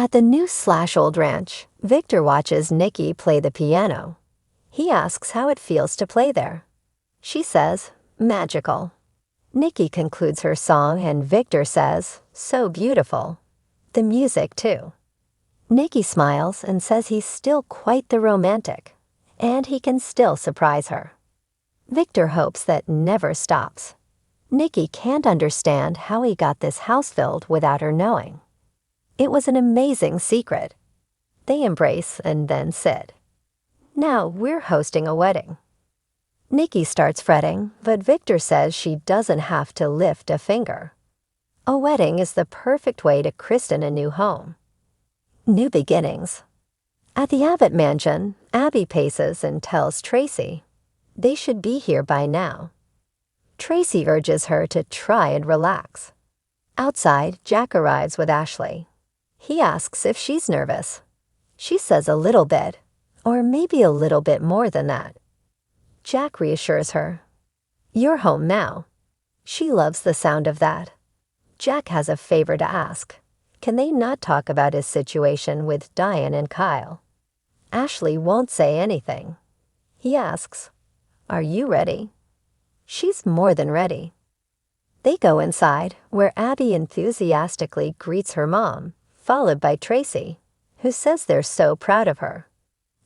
At the new/old ranch, Victor watches Nikki play the piano. He asks how it feels to play there. She says, magical. Nikki concludes her song and Victor says, so beautiful. The music, too. Nikki smiles and says he's still quite the romantic, and he can still surprise her. Victor hopes that never stops. Nikki can't understand how he got this house filled without her knowing. It was an amazing secret. They embrace and then sit. Now we're hosting a wedding. Nikki starts fretting, but Victor says she doesn't have to lift a finger. A wedding is the perfect way to christen a new home. New beginnings. At the Abbott mansion, Abby paces and tells Tracy they should be here by now. Tracy urges her to try and relax. Outside, Jack arrives with Ashley. He asks if she's nervous. She says a little bit, or maybe a little bit more than that. Jack reassures her. You're home now. She loves the sound of that. Jack has a favor to ask. Can they not talk about his situation with Diane and Kyle? Ashley won't say anything. He asks, are you ready? She's more than ready. They go inside, where Abby enthusiastically greets her mom, followed by Tracy, who says they're so proud of her.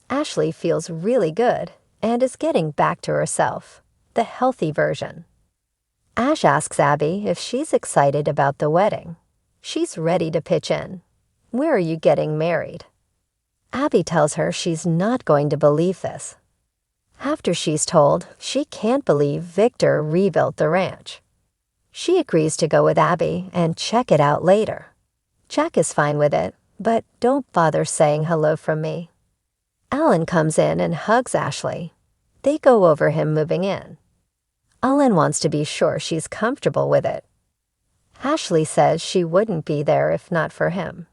Ashley feels really good and is getting back to herself, the healthy version. Ash asks Abby if she's excited about the wedding. She's ready to pitch in. Where are you getting married? Abby tells her she's not going to believe this. After she's told, she can't believe Victor rebuilt the ranch. She agrees to go with Abby and check it out later. Jack is fine with it, but don't bother saying hello from me. Alan comes in and hugs Ashley. They go over him moving in. Alan wants to be sure she's comfortable with it. Ashley says she wouldn't be there if not for him.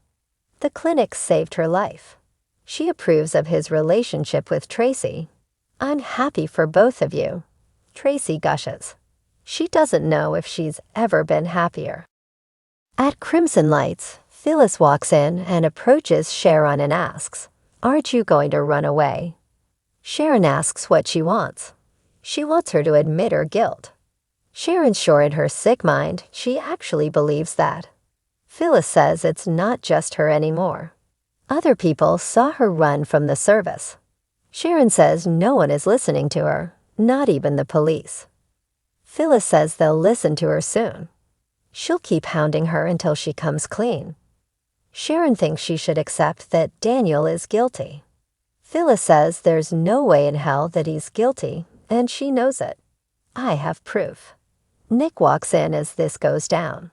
The clinic saved her life. She approves of his relationship with Tracy. I'm happy for both of you. Tracy gushes. She doesn't know if she's ever been happier. At Crimson Lights, Phyllis walks in and approaches Sharon and asks, aren't you going to run away? Sharon asks what she wants. She wants her to admit her guilt. Sharon's sure in her sick mind she actually believes that. Phyllis says it's not just her anymore. Other people saw her run from the service. Sharon says no one is listening to her, not even the police. Phyllis says they'll listen to her soon. She'll keep hounding her until she comes clean. Sharon thinks she should accept that Daniel is guilty. Phyllis says there's no way in hell that he's guilty, and she knows it. I have proof. Nick walks in as this goes down.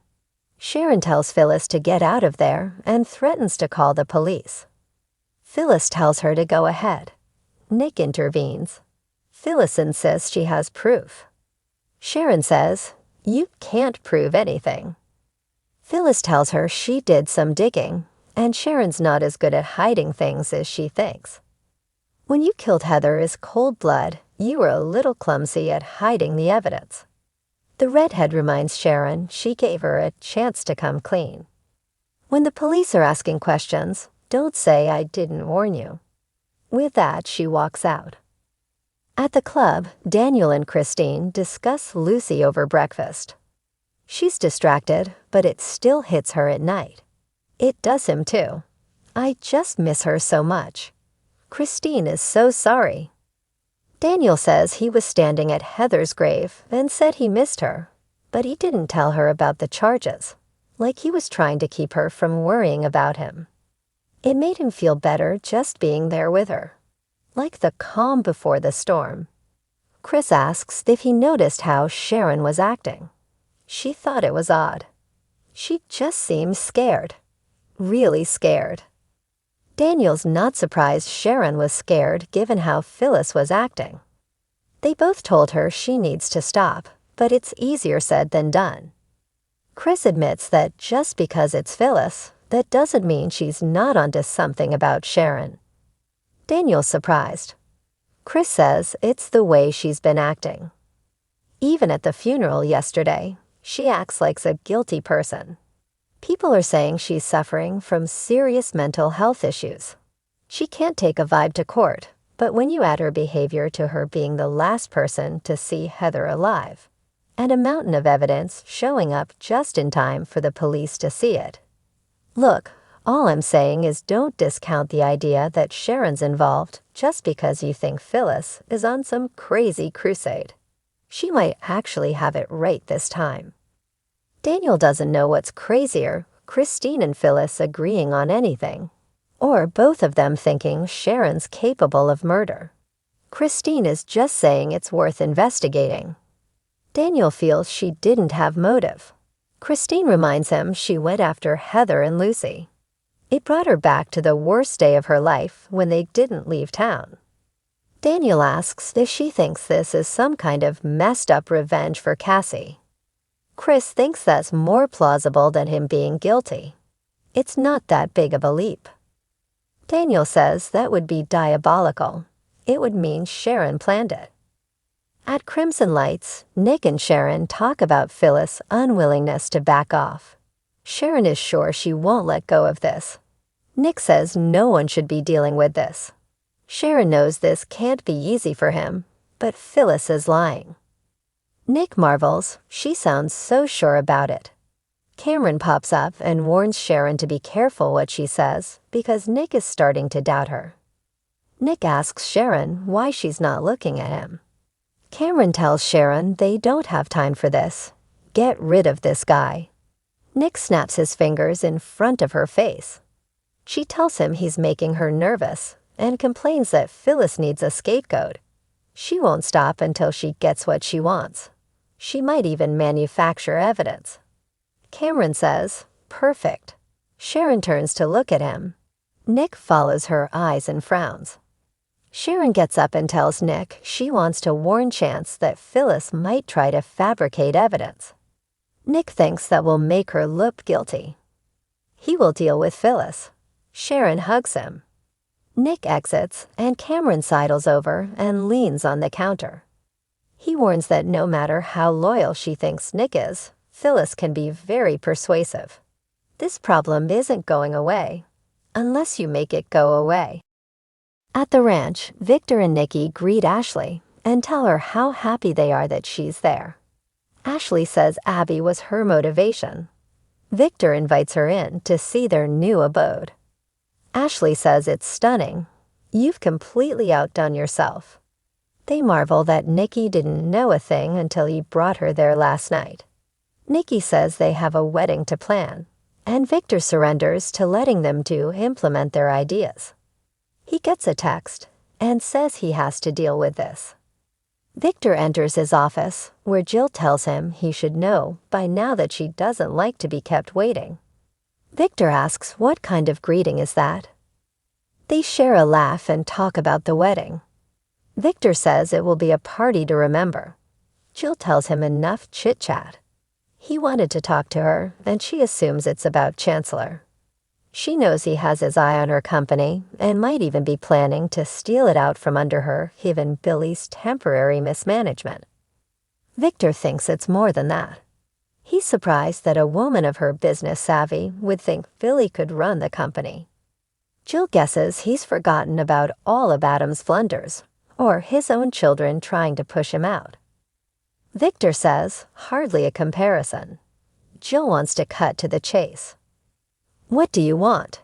Sharon tells Phyllis to get out of there and threatens to call the police. Phyllis tells her to go ahead. Nick intervenes. Phyllis insists she has proof. Sharon says, you can't prove anything. Phyllis tells her she did some digging, and Sharon's not as good at hiding things as she thinks. When you killed Heather as cold blood, you were a little clumsy at hiding the evidence. The redhead reminds Sharon she gave her a chance to come clean. When the police are asking questions, don't say I didn't warn you. With that, she walks out. At the club, Daniel and Christine discuss Lucy over breakfast. She's distracted, but it still hits her at night. It does him too. I just miss her so much. Christine is so sorry. Daniel says he was standing at Heather's grave and said he missed her, but he didn't tell her about the charges, like he was trying to keep her from worrying about him. It made him feel better just being there with her, like the calm before the storm. Chris asks if he noticed how Sharon was acting. She thought it was odd. She just seemed scared. Really scared. Daniel's not surprised Sharon was scared given how Phyllis was acting. They both told her she needs to stop, but it's easier said than done. Chris admits that just because it's Phyllis, that doesn't mean she's not onto something about Sharon. Daniel's surprised. Chris says it's the way she's been acting. Even at the funeral yesterday, she acts like a guilty person. People are saying she's suffering from serious mental health issues. She can't take a vibe to court, but when you add her behavior to her being the last person to see Heather alive, and a mountain of evidence showing up just in time for the police to see it. Look, all I'm saying is don't discount the idea that Sharon's involved just because you think Phyllis is on some crazy crusade. She might actually have it right this time. Daniel doesn't know what's crazier, Christine and Phyllis agreeing on anything, or both of them thinking Sharon's capable of murder. Christine is just saying it's worth investigating. Daniel feels she didn't have motive. Christine reminds him she went after Heather and Lucy. It brought her back to the worst day of her life when they didn't leave town. Daniel asks if she thinks this is some kind of messed up revenge for Cassie. Chris thinks that's more plausible than him being guilty. It's not that big of a leap. Daniel says that would be diabolical. It would mean Sharon planned it. At Crimson Lights, Nick and Sharon talk about Phyllis' unwillingness to back off. Sharon is sure she won't let go of this. Nick says no one should be dealing with this. Sharon knows this can't be easy for him, but Phyllis is lying. Nick marvels, she sounds so sure about it. Cameron pops up and warns Sharon to be careful what she says because Nick is starting to doubt her. Nick asks Sharon why she's not looking at him. Cameron tells Sharon they don't have time for this. Get rid of this guy. Nick snaps his fingers in front of her face. She tells him he's making her nervous and complains that Phyllis needs a scapegoat. She won't stop until she gets what she wants. She might even manufacture evidence. Cameron says, "Perfect." Sharon turns to look at him. Nick follows her eyes and frowns. Sharon gets up and tells Nick she wants to warn Chance that Phyllis might try to fabricate evidence. Nick thinks that will make her look guilty. He will deal with Phyllis. Sharon hugs him. Nick exits, and Cameron sidles over and leans on the counter. He warns that no matter how loyal she thinks Nick is, Phyllis can be very persuasive. This problem isn't going away, unless you make it go away. At the ranch, Victor and Nikki greet Ashley and tell her how happy they are that she's there. Ashley says Abby was her motivation. Victor invites her in to see their new abode. Ashley says it's stunning. You've completely outdone yourself. They marvel that Nikki didn't know a thing until he brought her there last night. Nikki says they have a wedding to plan, and Victor surrenders to letting them implement their ideas. He gets a text and says he has to deal with this. Victor enters his office, where Jill tells him he should know by now that she doesn't like to be kept waiting. Victor asks what kind of greeting is that. They share a laugh and talk about the wedding. Victor says it will be a party to remember. Jill tells him enough chit-chat. He wanted to talk to her, and she assumes it's about Chancellor. She knows he has his eye on her company and might even be planning to steal it out from under her given Billy's temporary mismanagement. Victor thinks it's more than that. He's surprised that a woman of her business savvy would think Billy could run the company. Jill guesses he's forgotten about all of Adam's blunders, or his own children trying to push him out. Victor says, hardly a comparison. Jill wants to cut to the chase. What do you want?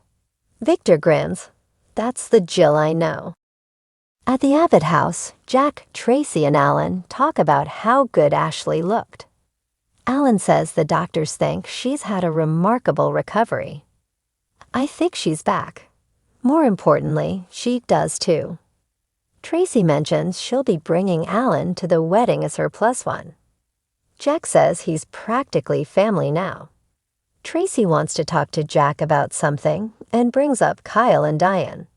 Victor grins. That's the Jill I know. At the Abbott house, Jack, Tracy, and Alan talk about how good Ashley looked. Alan says the doctors think she's had a remarkable recovery. I think she's back. More importantly, she does too. Tracy mentions she'll be bringing Alan to the wedding as her +1. Jack says he's practically family now. Tracy wants to talk to Jack about something and brings up Kyle and Diane.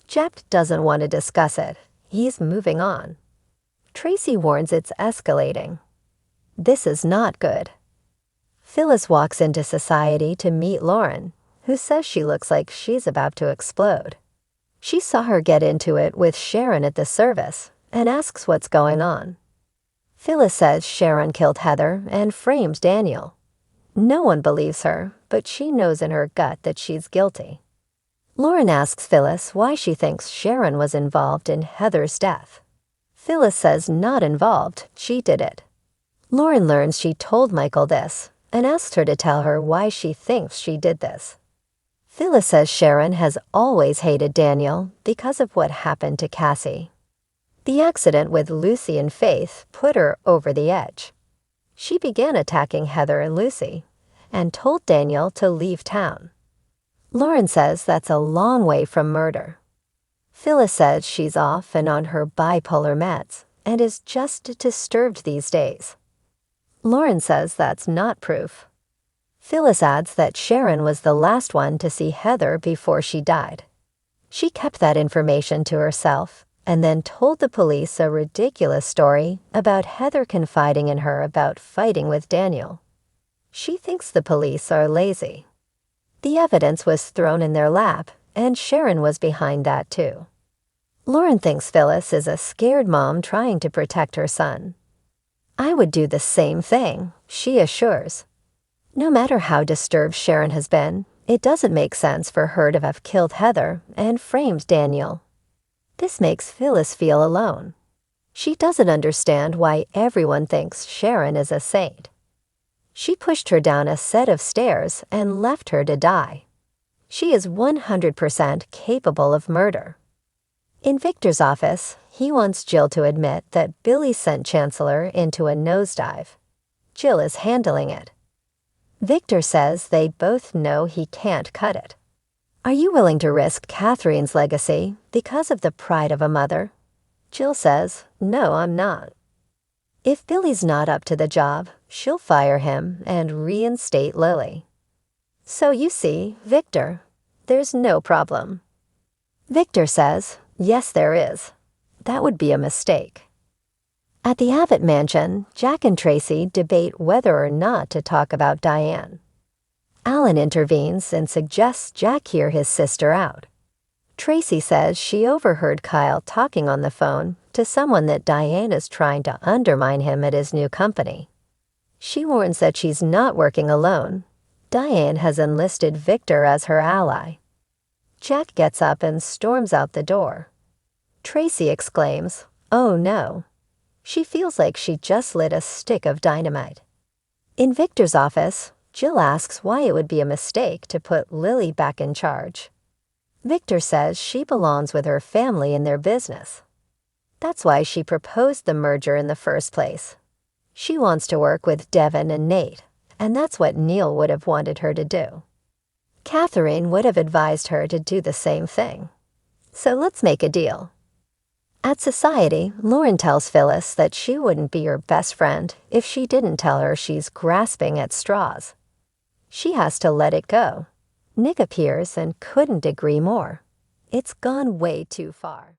Jack doesn't want to discuss it. He's moving on. Tracy warns it's escalating. This is not good. Phyllis walks into society to meet Lauren, who says she looks like she's about to explode. She saw her get into it with Sharon at the service and asks what's going on. Phyllis says Sharon killed Heather and framed Daniel. No one believes her, but she knows in her gut that she's guilty. Lauren asks Phyllis why she thinks Sharon was involved in Heather's death. Phyllis says not involved, she did it. Lauren learns she told Michael this and asks her to tell her why she thinks she did this. Phyllis says Sharon has always hated Daniel because of what happened to Cassie. The accident with Lucy and Faith put her over the edge. She began attacking Heather and Lucy and told Daniel to leave town. Lauren says that's a long way from murder. Phyllis says she's off and on her bipolar meds and is just disturbed these days. Lauren says that's not proof. Phyllis adds that Sharon was the last one to see Heather before she died. She kept that information to herself and then told the police a ridiculous story about Heather confiding in her about fighting with Daniel. She thinks the police are lazy. The evidence was thrown in their lap, and Sharon was behind that too. Lauren thinks Phyllis is a scared mom trying to protect her son. I would do the same thing, she assures. No matter how disturbed Sharon has been, it doesn't make sense for her to have killed Heather and framed Daniel. This makes Phyllis feel alone. She doesn't understand why everyone thinks Sharon is a saint. She pushed her down a set of stairs and left her to die. She is 100% capable of murder. In Victor's office, he wants Jill to admit that Billy sent Chancellor into a nosedive. Jill is handling it. Victor says they both know he can't cut it. Are you willing to risk Catherine's legacy because of the pride of a mother? Jill says, no, I'm not. If Billy's not up to the job, she'll fire him and reinstate Lily. So you see, Victor, there's no problem. Victor says, yes, there is. That would be a mistake. At the Abbott mansion, Jack and Tracy debate whether or not to talk about Diane. Alan intervenes and suggests Jack hear his sister out. Tracy says she overheard Kyle talking on the phone to someone that Diane is trying to undermine him at his new company. She warns that she's not working alone. Diane has enlisted Victor as her ally. Jack gets up and storms out the door. Tracy exclaims, oh no. She feels like she just lit a stick of dynamite. In Victor's office, Jill asks why it would be a mistake to put Lily back in charge. Victor says she belongs with her family and their business. That's why she proposed the merger in the first place. She wants to work with Devin and Nate, and that's what Neil would have wanted her to do. Catherine would have advised her to do the same thing. So let's make a deal. At Society, Lauren tells Phyllis that she wouldn't be her best friend if she didn't tell her she's grasping at straws. She has to let it go. Nick appears and couldn't agree more. It's gone way too far.